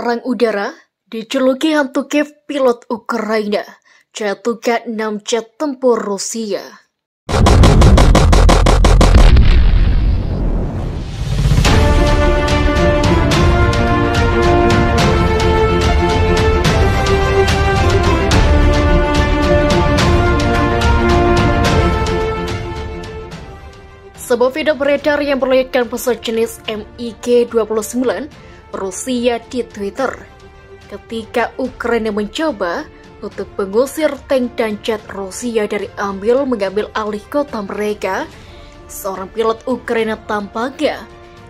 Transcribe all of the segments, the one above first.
Perang udara dijuluki hantu Kiev pilot Ukraina, jatuhkan 6 jet tempur Rusia. Sebuah video beredar yang memperlihatkan pesawat jenis MiG-29 Rusia di Twitter ketika Ukraina mencoba untuk mengusir tank dan jet Rusia dari mengambil alih kota mereka. Seorang pilot Ukraina tampaknya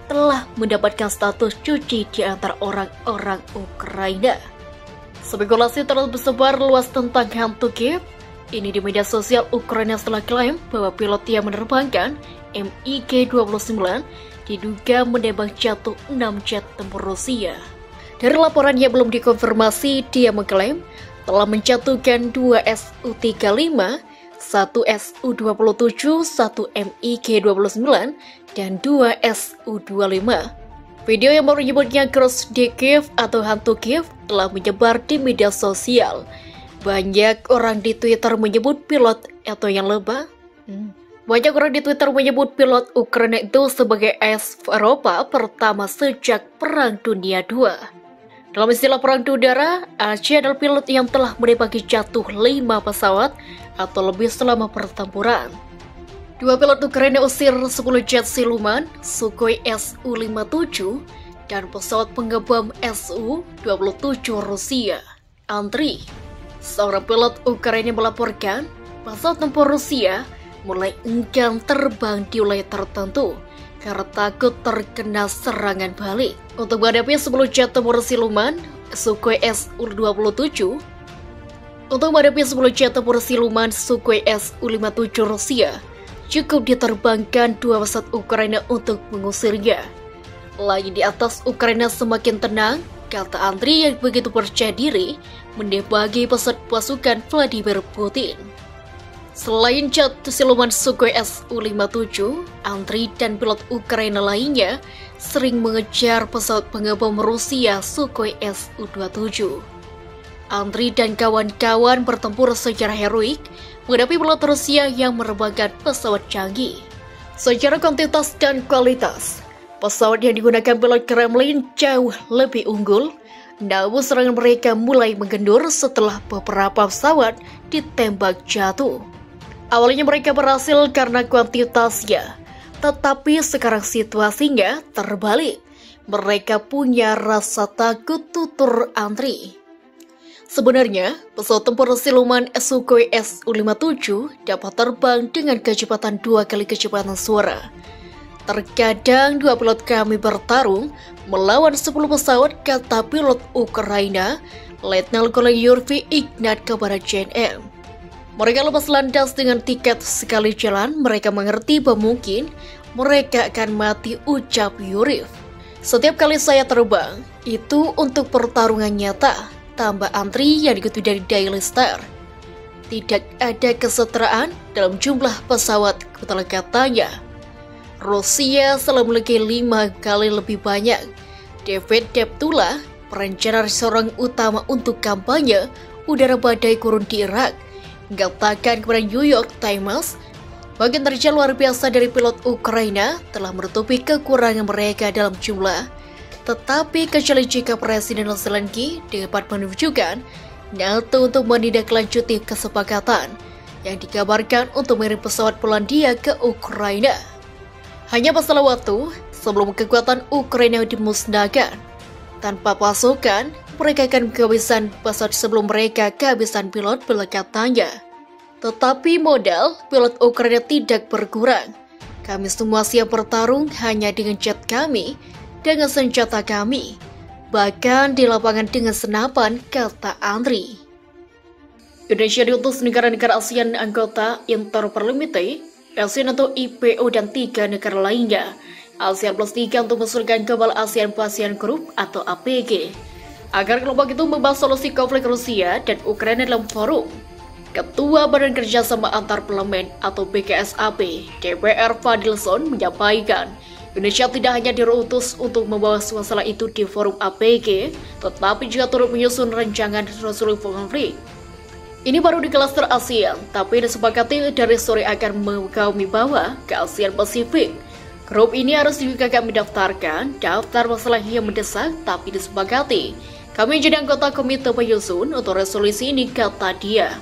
telah mendapatkan status cuci di antara orang-orang Ukraina. Spekulasi terus bersebar luas tentang hantu Kiev ini di media sosial Ukraina setelah klaim bahwa pilot yang menerbangkan MiG-29 diduga menembak jatuh 6 jet tempur Rusia. Dari laporan yang belum dikonfirmasi, dia mengklaim telah menjatuhkan 2 Su-35, 1 Su-27, 1 MiG-29, dan 2 Su-25. Video yang menyebutnya Cross di Kiev atau hantu Kiev telah menyebar di media sosial. Banyak orang di Twitter menyebut pilot atau yang lebah. Banyak orang di Twitter menyebut pilot Ukraina itu sebagai AS Eropa pertama sejak Perang Dunia II. Dalam istilah perang udara, AC adalah pilot yang telah menembaki jatuh 5 pesawat atau lebih selama pertempuran. 2 pilot Ukraina usir 10 jet siluman Sukhoi Su-57 dan pesawat pengebom Su-27 Rusia. Andriy, seorang pilot Ukraina, melaporkan pesawat tempur Rusia mulai enggan terbang di wilayah tertentu karena takut terkena serangan balik. Untuk menghadapi 10 jet tempur siluman Sukhoi Su-27, Sukhoi Su-57 Rusia, cukup diterbangkan 2 pesawat Ukraina untuk mengusirnya. Lagi di atas Ukraina semakin tenang, kata Andriy yang begitu percaya diri menembaki pesawat pasukan Vladimir Putin. Selain jet siluman Sukhoi Su-57, Andriy dan pilot Ukraina lainnya sering mengejar pesawat pengebom Rusia Sukhoi Su-27. Andriy dan kawan-kawan bertempur secara heroik menghadapi pilot Rusia yang menerbangkan pesawat canggih. Secara kuantitas dan kualitas, pesawat yang digunakan pilot Kremlin jauh lebih unggul, namun serangan mereka mulai mengendur setelah beberapa pesawat ditembak jatuh. Awalnya mereka berhasil karena kuantitasnya, tetapi sekarang situasinya terbalik. Mereka punya rasa takut, tutur Andriy. Sebenarnya, pesawat tempur siluman Sukhoi Su-57 dapat terbang dengan kecepatan 2 kali kecepatan suara. Terkadang 2 pilot kami bertarung melawan 10 pesawat, kata pilot Ukraina, Letnan Kolonel Yurvy Ignat kepada JNN. Mereka lepas landas dengan tiket sekali jalan. Mereka mengerti bahwa mungkin mereka akan mati, ucap Yurvy. Setiap kali saya terbang, itu untuk pertarungan nyata, tambah Andriy yang dikutip dari Daily Star. Tidak ada kesetaraan dalam jumlah pesawat, katanya. Rusia selalu memiliki 5 kali lebih banyak. David Deptula, perencana seorang utama untuk kampanye udara badai gurun di Irak, mengatakan kepada New York Times, bagian kerja luar biasa dari pilot Ukraina telah menutupi kekurangan mereka dalam jumlah. Tetapi kecuali jika Presiden Zelensky dapat menunjukkan NATO untuk menindaklanjuti kesepakatan yang dikabarkan untuk mengirim pesawat Polandia ke Ukraina. Hanya masalah waktu sebelum kekuatan Ukraina dimusnahkan. Tanpa pasukan, mereka akan kehabisan pesawat sebelum mereka kehabisan pilot, katanya. Tetapi modal pilot Ukraina tidak berkurang. Kami semua siap bertarung hanya dengan jet kami, dengan senjata kami, bahkan di lapangan dengan senapan, kata Andriy. Indonesia diutus negara-negara ASEAN anggota Interparliamentary ASEAN atau IPO dan 3 negara lainnya ASEAN plus 3 untuk mengusulkan kepala ASEAN Group atau APG agar kelompok itu membahas solusi konflik Rusia dan Ukraina dalam forum. Ketua Badan Kerjasama Antar Parlemen atau BKSAP DPR Fadilson menyampaikan Indonesia tidak hanya diutus untuk membahas masalah itu di forum APG, tetapi juga turut menyusun rancangan resolusi konflik. Ini baru di klaster ASEAN, tapi disepakati dari sore akan menggaumi bawa ke ASEAN Pasifik. Grup ini harus juga akan mendaftarkan daftar masalah yang mendesak, tapi disepakati. Kami jadi anggota komite penyusun untuk resolusi ini, kata dia.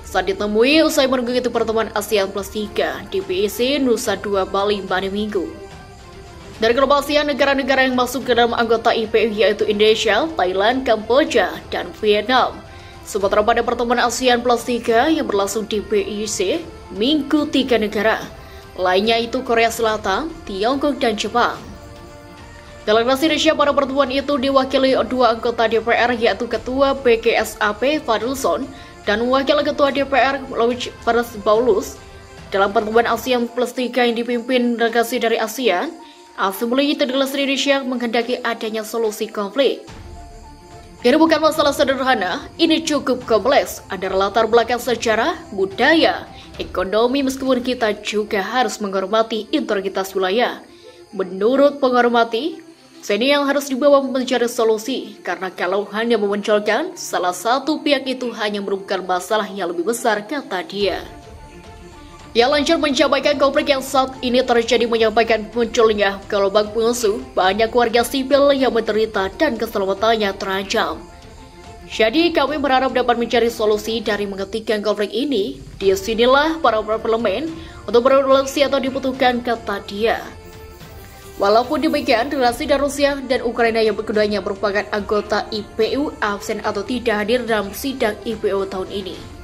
Saat ditemui usai mengikuti pertemuan ASEAN Plus 3 di PIC Nusa Dua Bali pada Minggu. Dari grup ASEAN, negara-negara yang masuk ke dalam anggota IPU yaitu Indonesia, Thailand, Kamboja, dan Vietnam. Sementara pada pertemuan ASEAN Plus 3 yang berlangsung di PIC, Minggu 3 negara. Lainnya itu Korea Selatan, Tiongkok, dan Jepang. Delegasi Indonesia pada pertemuan itu diwakili dua anggota DPR yaitu Ketua BKSAP Fadlzon dan Wakil Ketua DPR Louis Paulus. Dalam pertemuan ASEAN Plus 3 yang dipimpin delegasi dari ASEAN, Asamblee Delegasi Indonesia menghendaki adanya solusi konflik. Ini bukan masalah sederhana, ini cukup kompleks, ada latar belakang sejarah, budaya, ekonomi meskipun kita juga harus menghormati integritas wilayah. Menurut penghormati, ini yang harus dibawa mencari solusi, karena kalau hanya memunculkan salah satu pihak itu hanya merupakan masalah yang lebih besar, kata dia. Ia lanjut menyampaikan konflik yang saat ini terjadi menyampaikan munculnya gelombang musuh, banyak warga sipil yang menderita dan keselamatannya terancam. Jadi kami berharap dapat mencari solusi dari menghentikan konflik ini. Disinilah para parlemen untuk berevolusi atau dibutuhkan, kata dia. Walaupun demikian, relasi dari Rusia dan Ukraina yang keduanya merupakan anggota IPU absen atau tidak hadir dalam sidang IPU tahun ini.